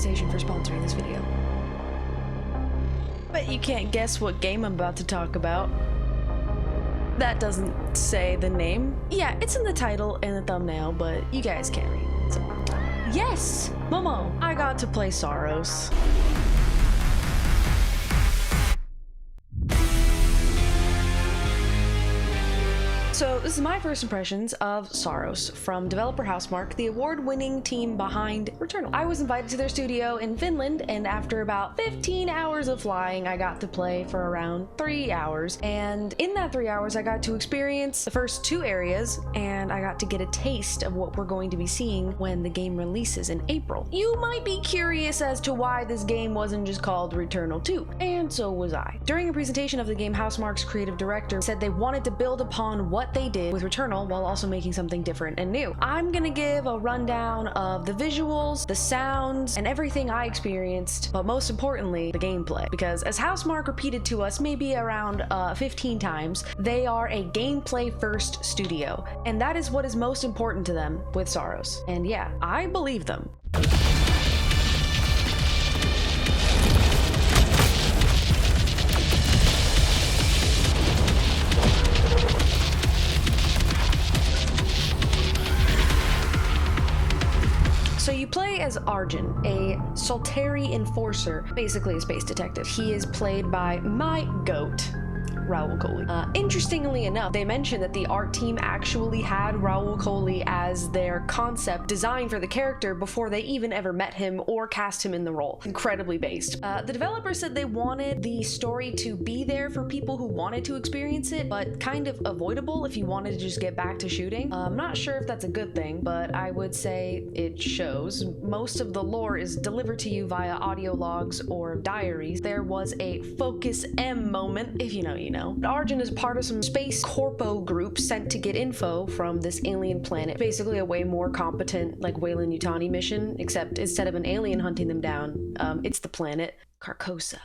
PlayStation for sponsoring this video. Bet you can't guess what game I'm about to talk about. That doesn't say the name. Yeah, it's in the title and the thumbnail, but you guys can't read. So. Yes! Momo! I got to play Saros. So this is my first impressions of Saros from developer Housemarque, the award-winning team behind Returnal. I was invited to their studio in Finland, and after about 15 hours of flying, I got to play for around 3 hours. And in that 3 hours, I got to experience the first 2 areas, and I got to get a taste of what we're going to be seeing when the game releases in April. You might be curious as to why this game wasn't just called Returnal 2, and so was I. During a presentation of the game, Housemarque's creative director said they wanted to build upon what they did with Returnal while also making something different and new. I'm gonna give a rundown of the visuals, the sounds, and everything I experienced, but most importantly, the gameplay. Because as Housemarque repeated to us maybe around 15 times, they are a gameplay first studio, and that is what is most important to them with Saros. And yeah, I believe them. So you play as Arjun, a Solteri enforcer, basically a space detective. He is played by my GOAT, Raul Coley. Interestingly enough, they mentioned that the art team actually had Raul Coley as their concept design for the character before they even ever met him or cast him in the role. Incredibly based. The developer said they wanted the story to be there for people who wanted to experience it, but kind of avoidable if you wanted to just get back to shooting. I'm not sure if that's a good thing, but I would say it shows. Most of the lore is delivered to you via audio logs or diaries. There was a Focus M moment, if you know, you know. Arjun is part of some space corpo group sent to get info from this alien planet. Basically a way more competent like Weyland-Yutani mission, except instead of an alien hunting them down, it's the planet Carcosa.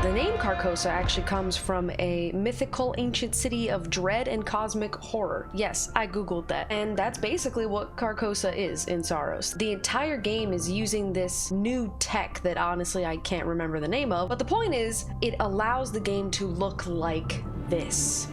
The name Carcosa actually comes from a mythical ancient city of dread and cosmic horror. Yes, I googled that. And that's basically what Carcosa is in Saros. The entire game is using this new tech that honestly I can't remember the name of, but the point is, it allows the game to look like this.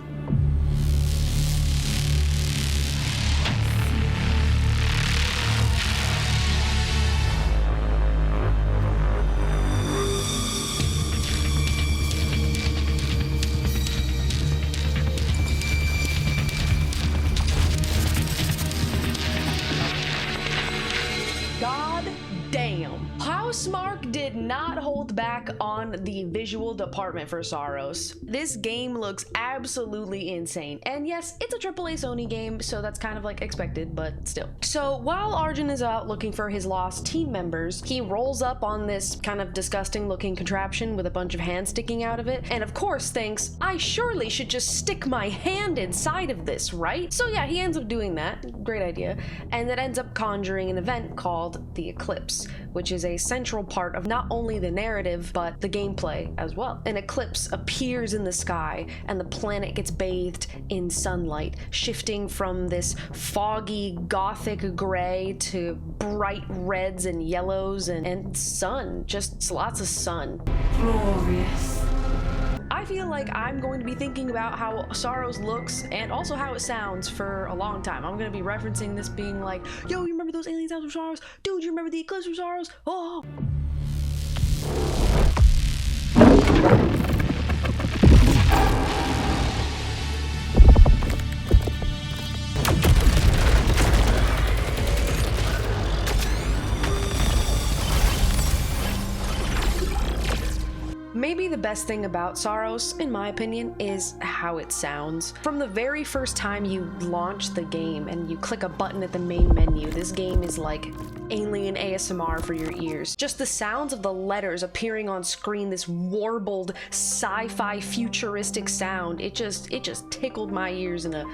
Housemarque did not hold back on the visual department for Saros. This game looks absolutely insane. And yes, it's a AAA Sony game, so that's kind of like expected, but still. So while Arjun is out looking for his lost team members, he rolls up on this kind of disgusting looking contraption with a bunch of hands sticking out of it, and of course thinks, I surely should just stick my hand inside of this, right? So yeah, he ends up doing that. Great idea. And that ends up conjuring an event called the Eclipse, which is a central part of not only the narrative, but the gameplay as well. An eclipse appears in the sky, and the planet gets bathed in sunlight, shifting from this foggy, gothic gray to bright reds and yellows and sun. Just lots of sun. Glorious. I feel like I'm going to be thinking about how Saros looks and also how it sounds for a long time. I'm going to be referencing this being like, yo, you remember those alien sounds from Saros? Dude, you remember the eclipse from Saros? Oh! Maybe the best thing about Saros, in my opinion, is how it sounds. From the very first time you launch the game and you click a button at the main menu, this game is like alien ASMR for your ears. Just the sounds of the letters appearing on screen, this warbled sci-fi futuristic sound, it just tickled my ears in a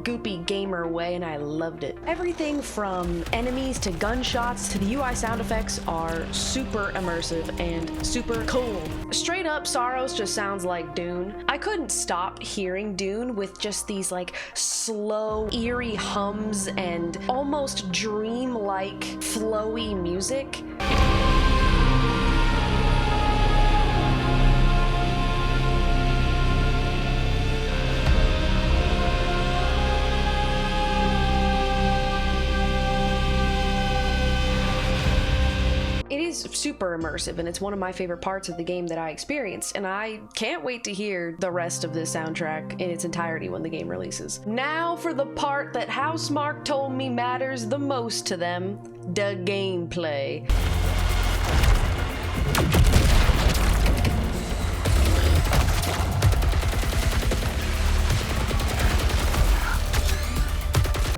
goopy gamer way, and I loved it. Everything from enemies to gunshots to the UI sound effects are super immersive and super cool. Straight up, Saros just sounds like Dune. I couldn't stop hearing Dune with just these like slow, eerie hums and almost dream-like flowy music. It is super immersive, and it's one of my favorite parts of the game that I experienced, and I can't wait to hear the rest of this soundtrack in its entirety when the game releases. Now for the part that Housemarque told me matters the most to them, the gameplay.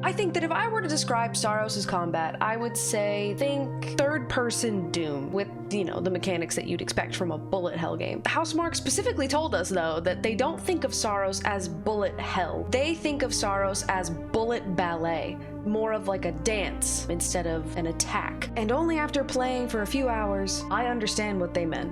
I think that if I were to describe Saros' combat, I would say think third-person Doom with, you know, the mechanics that you'd expect from a bullet hell game. Housemarque specifically told us, though, that they don't think of Saros as bullet hell. They think of Saros as bullet ballet, more of like a dance instead of an attack. And only after playing for a few hours, I understand what they meant.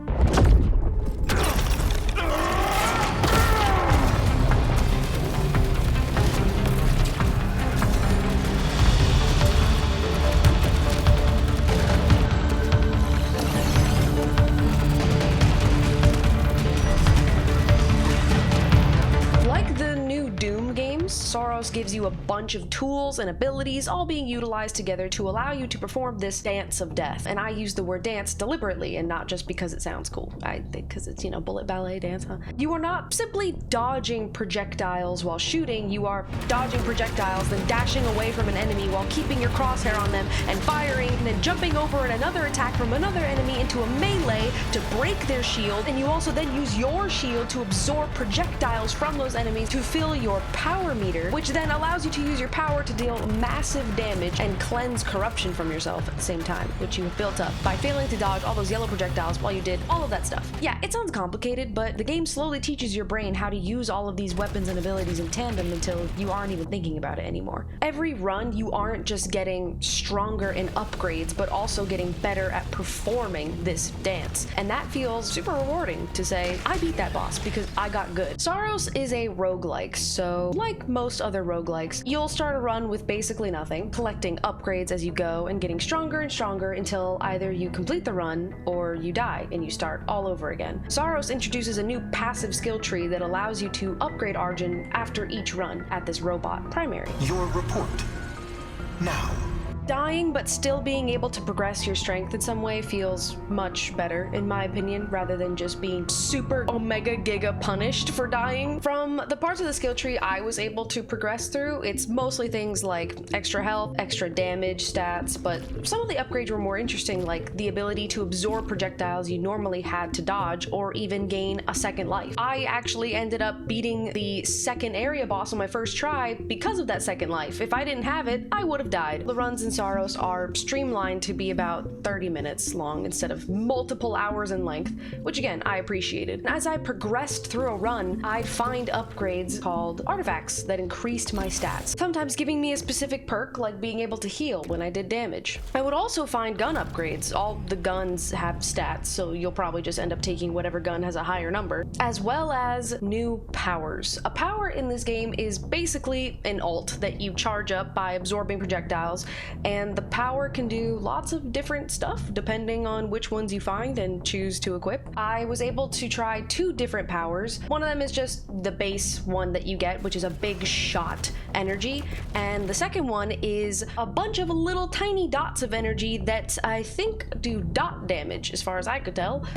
Saros gives you a bunch of tools and abilities all being utilized together to allow you to perform this dance of death. And I use the word dance deliberately and not just because it sounds cool. I think because it's, you know, bullet ballet dance, huh? You are not simply dodging projectiles while shooting, you are dodging projectiles, then dashing away from an enemy while keeping your crosshair on them and firing, and then jumping over another attack from another enemy into a melee to break their shield. And you also then use your shield to absorb projectiles from those enemies to fill your power meter, which then allows you to use your power to deal massive damage and cleanse corruption from yourself at the same time, which you have built up by failing to dodge all those yellow projectiles while you did all of that stuff. Yeah, it sounds complicated, but the game slowly teaches your brain how to use all of these weapons and abilities in tandem until you aren't even thinking about it anymore. Every run, you aren't just getting stronger in upgrades, but also getting better at performing this dance. And that feels super rewarding to say, I beat that boss because I got good. Saros is a roguelike, so like most other roguelikes, you'll start a run with basically nothing, collecting upgrades as you go and getting stronger and stronger until either you complete the run or you die and you start all over again. Saros introduces a new passive skill tree that allows you to upgrade Arjun after each run at this robot primary. Your report now. Dying but still being able to progress your strength in some way feels much better, in my opinion, rather than just being super omega giga punished for dying. From the parts of the skill tree I was able to progress through, it's mostly things like extra health, extra damage stats, but some of the upgrades were more interesting, like the ability to absorb projectiles you normally had to dodge or even gain a second life. I actually ended up beating the second area boss on my first try because of that second life. If I didn't have it, I would have died. The runs in Saros are streamlined to be about 30 minutes long instead of multiple hours in length, which again, I appreciated. And as I progressed through a run, I'd find upgrades called artifacts that increased my stats, sometimes giving me a specific perk like being able to heal when I did damage. I would also find gun upgrades. All the guns have stats, so you'll probably just end up taking whatever gun has a higher number, as well as new powers. A power in this game is basically an ult that you charge up by absorbing projectiles, and the power can do lots of different stuff depending on which ones you find and choose to equip. I was able to try two different powers. One of them is just the base one that you get, which is a big shot energy, and the second one is a bunch of little tiny dots of energy that I think do dot damage as far as I could tell.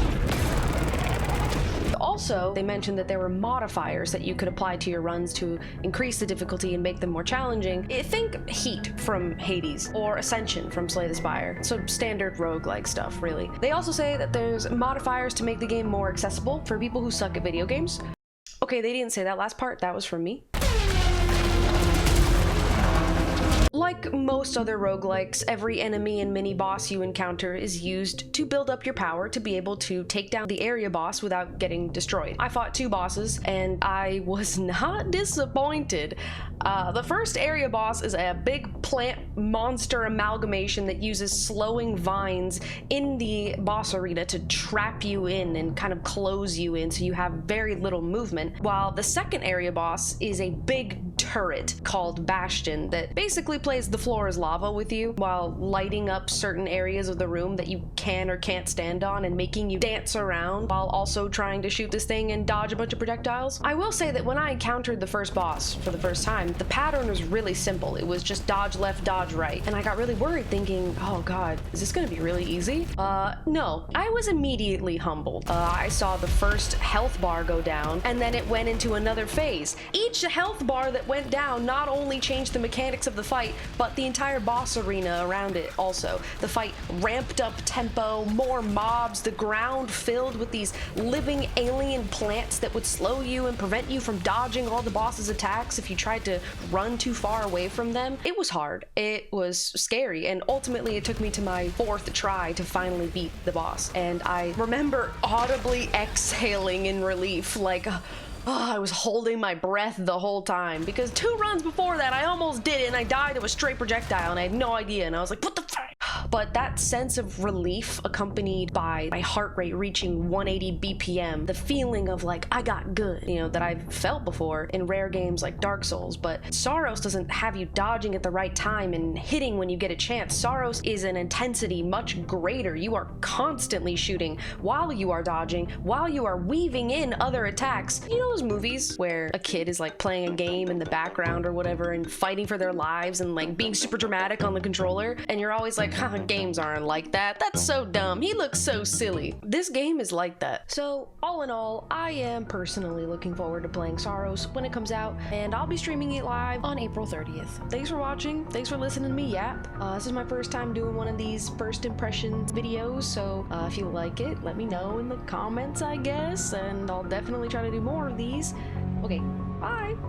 Also, they mentioned that there were modifiers that you could apply to your runs to increase the difficulty and make them more challenging. Think Heat from Hades or Ascension from Slay the Spire. So standard roguelike stuff, really. They also say that there's modifiers to make the game more accessible for people who suck at video games. Okay, they didn't say that last part. That was from me. Like most other roguelikes, every enemy and mini boss you encounter is used to build up your power to be able to take down the area boss without getting destroyed. I fought 2 bosses and I was not disappointed. The first area boss is a big plant monster amalgamation that uses slowing vines in the boss arena to trap you in and kind of close you in so you have very little movement, while the second area boss is a big turret called Bastion that basically plays the floor as lava with you while lighting up certain areas of the room that you can or can't stand on and making you dance around while also trying to shoot this thing and dodge a bunch of projectiles. I will say that when I encountered the first boss for the first time, the pattern was really simple. It was just dodge left, dodge right, and I got really worried thinking, oh god, is this gonna be really easy? No. I was immediately humbled. I saw the first health bar go down, and then it went into another phase. Each health bar that went down not only changed the mechanics of the fight, but the entire boss arena around it also. The fight ramped up tempo, more mobs, the ground filled with these living alien plants that would slow you and prevent you from dodging all the boss's attacks if you tried to run too far away from them. It was hard. It was scary, and ultimately it took me to my 4th try to finally beat the boss. And I remember audibly exhaling in relief, like, I was holding my breath the whole time, because 2 runs before that I almost did it and I died of a straight projectile and I had no idea, and I was like, what the fuck? But that sense of relief accompanied by my heart rate reaching 180 BPM, the feeling of like, I got good, you know, that I've felt before in rare games like Dark Souls. But Saros doesn't have you dodging at the right time and hitting when you get a chance. Saros is an intensity much greater. You are constantly shooting while you are dodging, while you are weaving in other attacks. You know those movies where a kid is like playing a game in the background or whatever and fighting for their lives and like being super dramatic on the controller, and you're always like, games aren't like that. That's so dumb. He looks so silly. This game is like that. So all in all, I am personally looking forward to playing Saros when it comes out, and I'll be streaming it live on April 30th. Thanks for watching. Thanks for listening to me yap. This is my first time doing one of these first impressions videos, so if you like it, let me know in the comments, I guess, and I'll definitely try to do more of these. Okay, bye!